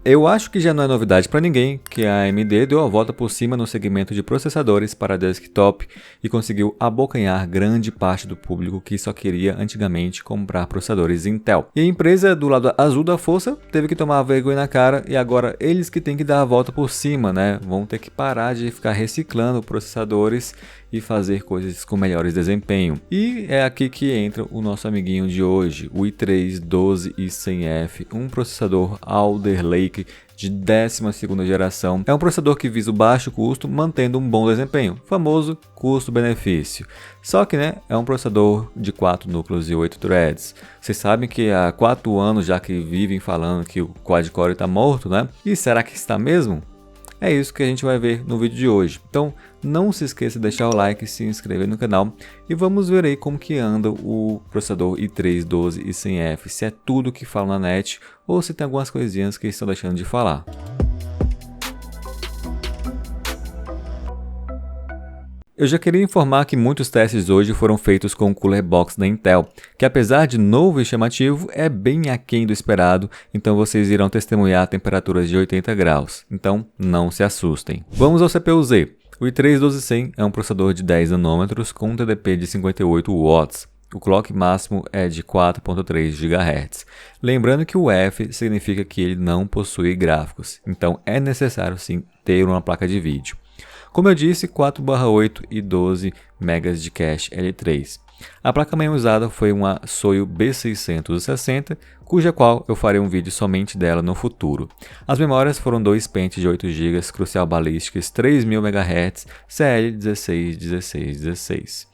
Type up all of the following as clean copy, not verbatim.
Eu acho que já não é novidade para ninguém que a AMD deu a volta por cima no segmento de processadores para desktop e conseguiu abocanhar grande parte do público que só queria antigamente comprar processadores Intel. E a empresa do lado azul da força teve que tomar vergonha na cara e agora eles que têm que dar a volta por cima, né? Vão ter que parar de ficar reciclando processadores e fazer coisas com melhores desempenho. E é aqui que entra o nosso amiguinho de hoje, o i3 12100F, um processador Alder Lake de 12ª geração. É um processador que visa o baixo custo, mantendo um bom desempenho, famoso custo-benefício. Só que, né, é um processador de 4 núcleos e 8 threads. Vocês sabem que há 4 anos já que vivem falando que o quad-core está morto, né? E será que está mesmo? É isso que a gente vai ver no vídeo de hoje. Então, não se esqueça de deixar o like e se inscrever no canal. E vamos ver aí como que anda o processador i3 12100F. Se é tudo que fala na net ou se tem algumas coisinhas que estão deixando de falar. Eu já queria informar que muitos testes hoje foram feitos com o Cooler Box da Intel, que apesar de novo e chamativo, é bem aquém do esperado, então vocês irão testemunhar temperaturas de 80 graus, então não se assustem. Vamos ao CPU-Z. O i3 12100 é um processador de 10 nanômetros com um TDP de 58 watts. O clock máximo é de 4.3 GHz. Lembrando que o F significa que ele não possui gráficos, então é necessário sim ter uma placa de vídeo. Como eu disse, 4/8 e 12 MB de cache L3. A placa-mãe usada foi uma Soyo B660, cuja qual eu farei um vídeo somente dela no futuro. As memórias foram dois pentes de 8 GB Crucial Ballistics 3000 MHz CL161616.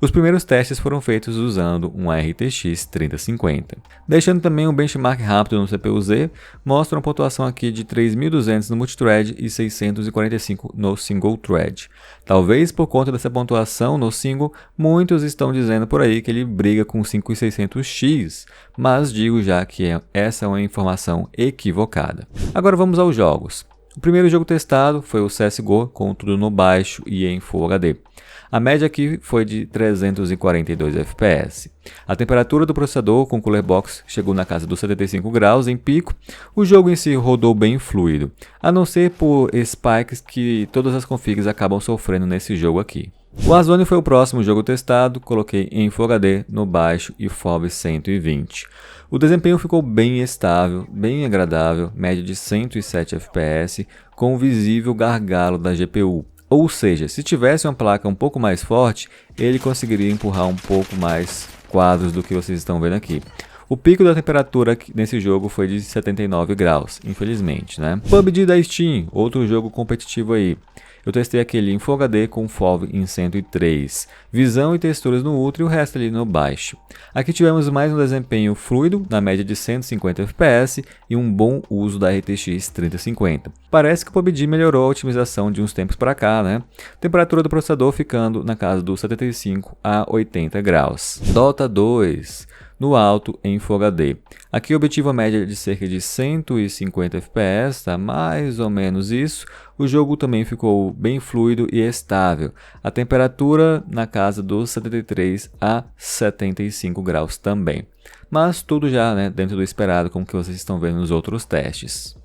Os primeiros testes foram feitos usando um RTX 3050. Deixando também um benchmark rápido no CPU-Z, mostra uma pontuação aqui de 3200 no multithread e 645 no single thread. Talvez por conta dessa pontuação no single, muitos estão dizendo por aí que ele briga com 5600X, mas digo já que essa é uma informação equivocada. Agora vamos aos jogos. O primeiro jogo testado foi o CSGO, com tudo no baixo e em Full HD. A média aqui foi de 342 FPS. A temperatura do processador com Cooler Box chegou na casa dos 75 graus em pico. O jogo em si rodou bem fluido, a não ser por spikes que todas as configs acabam sofrendo nesse jogo aqui. O Warzone foi o próximo jogo testado, coloquei em Full HD no baixo e FOV 120. O desempenho ficou bem estável, bem agradável, média de 107 FPS, com visível gargalo da GPU. Ou seja, se tivesse uma placa um pouco mais forte, ele conseguiria empurrar um pouco mais quadros do que vocês estão vendo aqui. O pico da temperatura nesse jogo foi de 79 graus, infelizmente, né? PUBG da Steam, outro jogo competitivo aí. Eu testei aquele em Full HD com FOV em 103, visão e texturas no Ultra e o resto ali no baixo. Aqui tivemos mais um desempenho fluido, na média de 150 FPS e um bom uso da RTX 3050. Parece que o PUBG melhorou a otimização de uns tempos para cá, né? Temperatura do processador ficando na casa dos 75 a 80 graus. Dota 2. No alto em Full HD. Aqui obtive uma média de cerca de 150 FPS, tá? Mais ou menos isso. O jogo também ficou bem fluido e estável. A temperatura na casa dos 73 a 75 graus também. Mas tudo já, né, dentro do esperado, como que vocês estão vendo nos outros testes.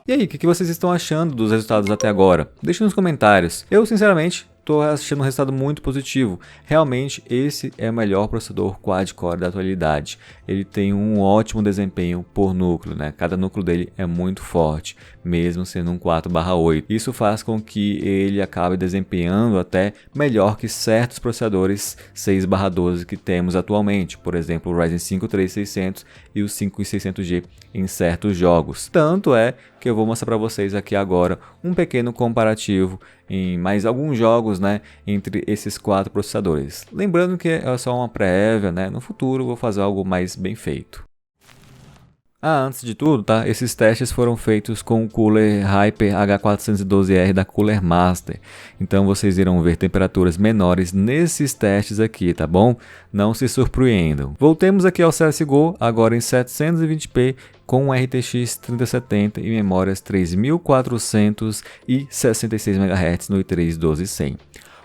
E aí, o que vocês estão achando dos resultados até agora? Deixe nos comentários. Eu, sinceramente, estou achando um resultado muito positivo. Realmente, esse é o melhor processador quad-core da atualidade. Ele tem um ótimo desempenho por núcleo, né? Cada núcleo dele é muito forte, mesmo sendo um 4/8. Isso faz com que ele acabe desempenhando até melhor que certos processadores 6/12 que temos atualmente. Por exemplo, o Ryzen 5 3600 e o 5600G em certos jogos. Tanto é que eu vou mostrar para vocês aqui agora um pequeno comparativo em mais alguns jogos, né, entre esses 4 processadores. Lembrando que é só uma prévia, né? No futuro eu vou fazer algo mais bem feito. Antes de tudo, tá? Esses testes foram feitos com o Cooler Hyper H412R da Cooler Master. Então vocês irão ver temperaturas menores nesses testes aqui, tá bom? Não se surpreendam. Voltemos aqui ao CSGO, agora em 720p com um RTX 3070 e memórias 3466 MHz no i3 12100.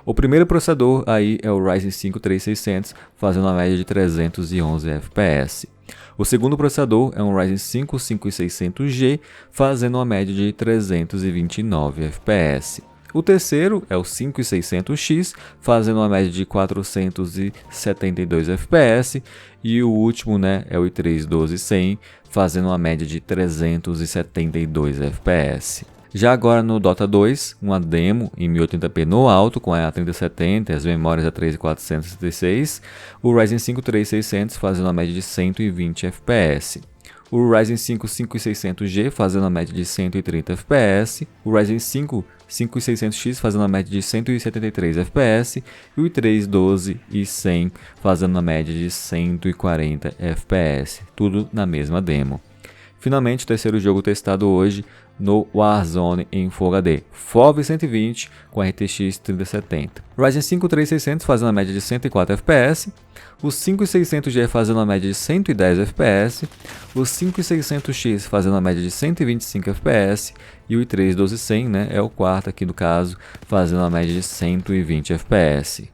O primeiro processador aí é o Ryzen 5 3600, fazendo uma média de 311 FPS. O segundo processador é um Ryzen 5 5600G, fazendo uma média de 329 FPS. O terceiro é o 5600X, fazendo uma média de 472 FPS. E o último, né, é o i3 12100, fazendo uma média de 372 FPS. Já agora no Dota 2, uma demo em 1080p no alto com a 3070 e as memórias A3466, o Ryzen 5 3600 fazendo uma média de 120 FPS. O Ryzen 5 5600G fazendo uma média de 130 FPS, o Ryzen 5 5600X fazendo uma média de 173 FPS e o i3 12100 fazendo uma média de 140 FPS, tudo na mesma demo. Finalmente, o terceiro jogo testado hoje no Warzone em Full HD, FOV 120 com RTX 3070. Ryzen 5 3600 fazendo uma média de 104 FPS, o 5600G fazendo uma média de 110 FPS, o 5600X fazendo uma média de 125 FPS e o i3 12100, né, é o quarto aqui do caso, fazendo uma média de 120 FPS.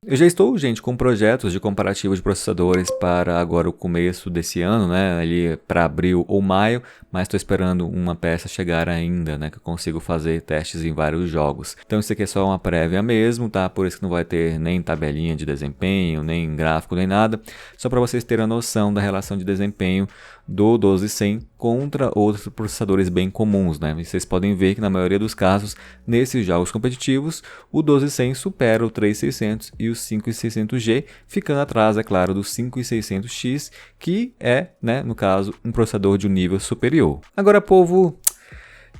Eu já estou, gente, com projetos de comparativo de processadores para agora o começo desse ano, né, ali para abril ou maio, mas estou esperando uma peça chegar ainda, né, que eu consigo fazer testes em vários jogos. Então isso aqui é só uma prévia mesmo, tá? Por isso que não vai ter nem tabelinha de desempenho, nem gráfico, nem nada, só para vocês terem a noção da relação de desempenho do 12100 contra outros processadores bem comuns, né? E vocês podem ver que na maioria dos casos, nesses jogos competitivos, o 12100 supera o 3600 e o 5600G, ficando atrás, é claro, do 5600X, que é, né, no caso, um processador de um nível superior. Agora, povo,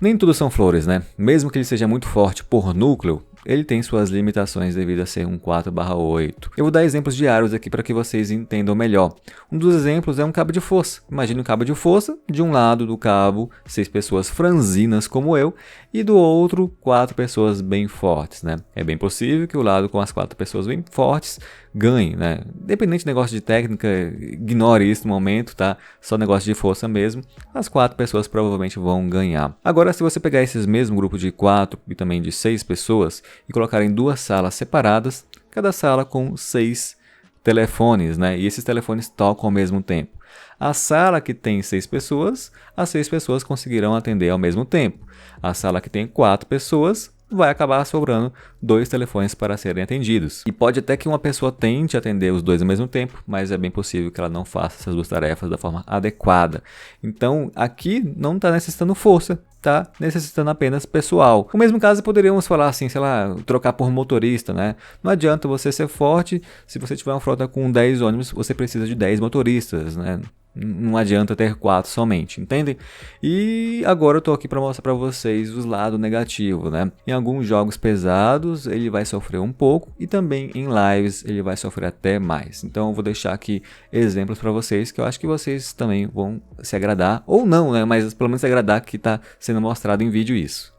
nem tudo são flores, né? Mesmo que ele seja muito forte por núcleo, ele tem suas limitações devido a ser um 4/8. Eu vou dar exemplos diários aqui para que vocês entendam melhor. Um dos exemplos é um cabo de força. Imagine um cabo de força, de um lado do cabo 6 pessoas franzinas como eu e do outro 4 pessoas bem fortes, né? É bem possível que o lado com as 4 pessoas bem fortes ganhe, né? Independente do negócio de técnica, ignore isso no momento, tá? Só negócio de força mesmo. As 4 pessoas provavelmente vão ganhar. Agora, se você pegar esses mesmos grupos de 4 e também de 6 pessoas e colocar em 2 salas separadas, cada sala com 6 telefones, né? E esses telefones tocam ao mesmo tempo. A sala que tem 6 pessoas, as 6 pessoas conseguirão atender ao mesmo tempo. A sala que tem 4 pessoas, vai acabar sobrando 2 telefones para serem atendidos. E pode até que uma pessoa tente atender os 2 ao mesmo tempo, mas é bem possível que ela não faça essas 2 tarefas da forma adequada. Então, aqui não está necessitando força, está necessitando apenas pessoal. No mesmo caso, poderíamos falar assim, sei lá, trocar por motorista, né? Não adianta você ser forte, se você tiver uma frota com 10 ônibus, você precisa de 10 motoristas, né? Não adianta ter 4 somente, entendem? E agora eu tô aqui para mostrar para vocês os lados negativos, né? Em alguns jogos pesados ele vai sofrer um pouco e também em lives ele vai sofrer até mais. Então eu vou deixar aqui exemplos para vocês que eu acho que vocês também vão se agradar, ou não, né? Mas pelo menos se agradar que tá sendo mostrado em vídeo isso.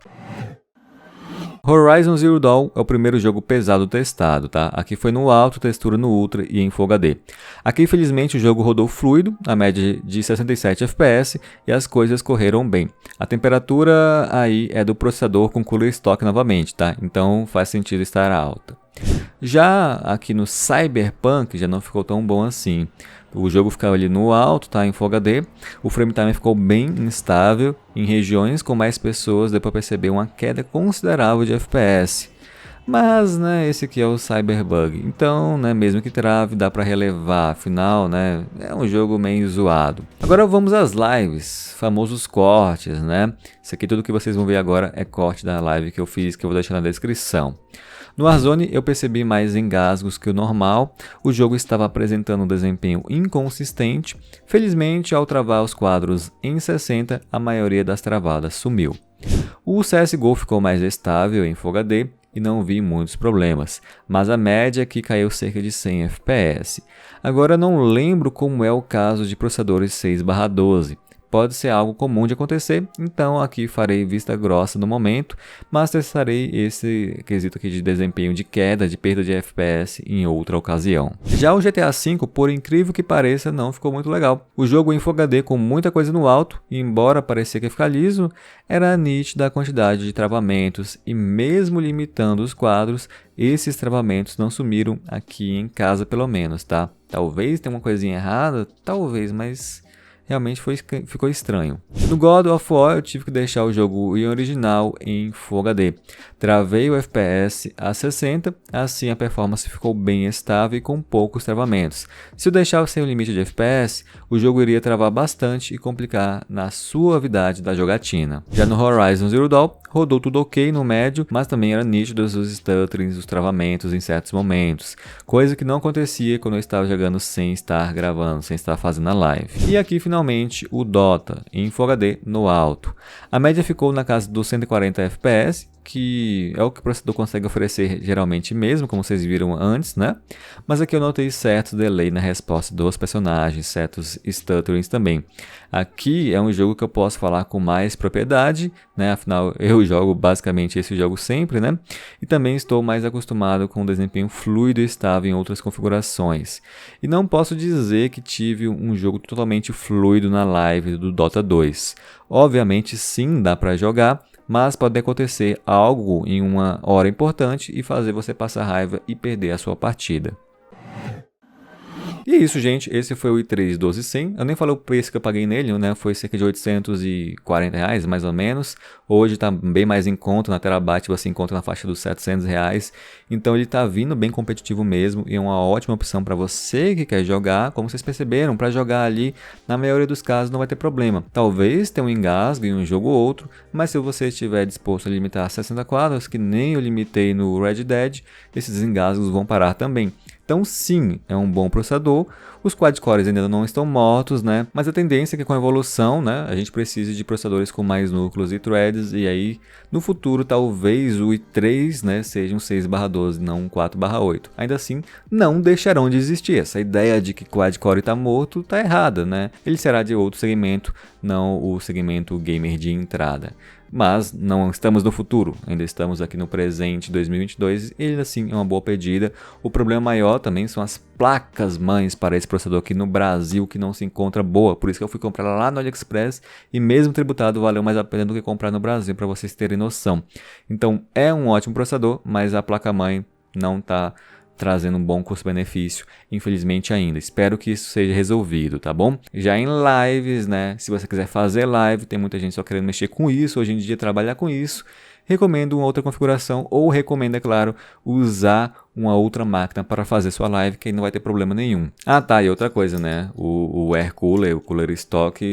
Horizon Zero Dawn é o primeiro jogo pesado testado, tá? Aqui foi no alto, textura no ultra e em Full HD. Aqui infelizmente o jogo rodou fluido, a média de 67 FPS e as coisas correram bem. A temperatura aí é do processador com cooler stock novamente, tá? Então faz sentido estar alta. Já aqui no Cyberpunk já não ficou tão bom assim. O jogo ficava ali no alto, tá, em Full HD. O frame time ficou bem instável. Em regiões com mais pessoas deu para perceber uma queda considerável de FPS. Mas, né, esse aqui é o Cyberbug. Então, né, mesmo que trave, dá para relevar. Afinal, né, é um jogo meio zoado. Agora vamos às lives, famosos cortes, né? Isso aqui tudo que vocês vão ver agora é corte da live que eu fiz, que eu vou deixar na descrição. No Warzone eu percebi mais engasgos que o normal, o jogo estava apresentando um desempenho inconsistente, felizmente ao travar os quadros em 60 a maioria das travadas sumiu. O CSGO ficou mais estável em Full HD e não vi muitos problemas, mas a média aqui caiu cerca de 100 FPS. Agora não lembro como é o caso de processadores 6/12, pode ser algo comum de acontecer, então aqui farei vista grossa no momento, mas testarei esse quesito aqui de desempenho de queda, de perda de FPS em outra ocasião. Já o GTA V, por incrível que pareça, não ficou muito legal. O jogo em Full HD com muita coisa no alto, e embora parecia que ia ficar liso, era nítida a quantidade de travamentos e mesmo limitando os quadros, esses travamentos não sumiram aqui em casa pelo menos, tá? Talvez tenha uma coisinha errada, talvez, mas realmente ficou estranho. No God of War eu tive que deixar o jogo em original em Full HD. Travei o FPS a 60, assim a performance ficou bem estável e com poucos travamentos. Se eu deixar sem o limite de FPS, o jogo iria travar bastante e complicar na suavidade da jogatina. Já no Horizon Zero Dawn, rodou tudo ok no médio, mas também era nítido os stutterings, os travamentos em certos momentos, coisa que não acontecia quando eu estava jogando sem estar gravando, sem estar fazendo a live. E aqui finalmente o Dota em Full HD no alto. A média ficou na casa dos 140 FPS, que é o que o processador consegue oferecer geralmente mesmo, como vocês viram antes, né? Mas aqui eu notei certo delay na resposta dos personagens, certos stutterings também. Aqui é um jogo que eu posso falar com mais propriedade, né? Afinal, eu jogo basicamente esse jogo sempre, né? E também estou mais acostumado com um desempenho fluido e estável em outras configurações. E não posso dizer que tive um jogo totalmente fluido na live do Dota 2. Obviamente sim, dá para jogar, mas pode acontecer algo em uma hora importante e fazer você passar raiva e perder a sua partida. E é isso, gente. Esse foi o i3 12100. Eu nem falei o preço que eu paguei nele, né? Foi cerca de R$840, mais ou menos. Hoje tá bem mais em conta, na Terabyte você encontra na faixa dos R$700. Então ele tá vindo bem competitivo mesmo e é uma ótima opção para você que quer jogar. Como vocês perceberam, para jogar ali, na maioria dos casos não vai ter problema. Talvez tenha um engasgo em um jogo ou outro, mas se você estiver disposto a limitar a 60 quadros, que nem eu limitei no Red Dead, esses engasgos vão parar também. Então sim, é um bom processador, os quad-cores ainda não estão mortos, né? Mas a tendência é que com a evolução, né, a gente precise de processadores com mais núcleos e threads, e aí no futuro talvez o i3, né, seja um 6/12, não um 4/8. Ainda assim, não deixarão de existir. Essa ideia de que quad-core está morto está errada, né? Ele será de outro segmento, não o segmento gamer de entrada. Mas não estamos no futuro, ainda estamos aqui no presente 2022 e ainda assim é uma boa pedida. O problema maior também são as placas mães para esse processador aqui no Brasil que não se encontra boa, por isso que eu fui comprar lá no AliExpress e mesmo tributado valeu mais a pena do que comprar no Brasil, para vocês terem noção. Então é um ótimo processador, mas a placa mãe não está trazendo um bom custo-benefício, infelizmente ainda. Espero que isso seja resolvido, tá bom? Já em lives, né? Se você quiser fazer live, tem muita gente só querendo mexer com isso, hoje em dia trabalhar com isso. Recomendo uma outra configuração ou recomendo, é claro, usar uma outra máquina para fazer sua live, que aí não vai ter problema nenhum. Ah tá, e outra coisa, né? O Air Cooler, o Cooler Stock,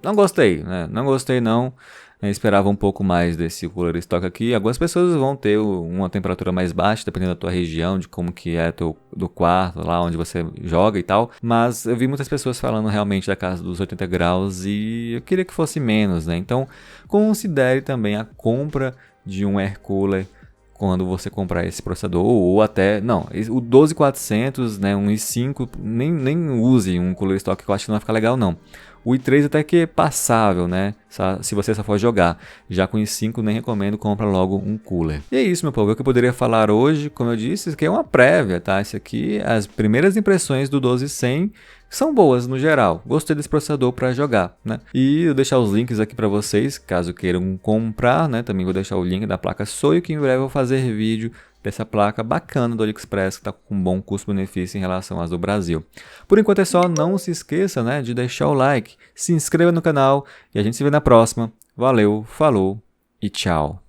não gostei, né? Não gostei não. Eu esperava um pouco mais desse cooler stock aqui. Algumas pessoas vão ter uma temperatura mais baixa, dependendo da tua região, de como que é do quarto, lá onde você joga e tal. Mas eu vi muitas pessoas falando realmente da casa dos 80 graus e eu queria que fosse menos, né? Então, considere também a compra de um air cooler quando você comprar esse processador, ou até, não, o 12400, né, um i5, nem use um cooler stock, que eu acho que não vai ficar legal não. O i3 até que é passável, né, se você só for jogar. Já com o i5 nem recomendo, compra logo um cooler. E é isso, meu povo, é o que eu poderia falar hoje. Como eu disse, isso aqui é uma prévia, tá? Isso aqui, as primeiras impressões do 12100 são boas no geral. Gostei desse processador para jogar, né? E eu vou deixar os links aqui para vocês, caso queiram comprar, né? Também vou deixar o link da placa Soio, que em breve eu vou fazer vídeo dessa placa bacana do AliExpress, que está com um bom custo-benefício em relação às do Brasil. Por enquanto é só, não se esqueça, né, de deixar o like, se inscreva no canal e a gente se vê na próxima. Valeu, falou e tchau!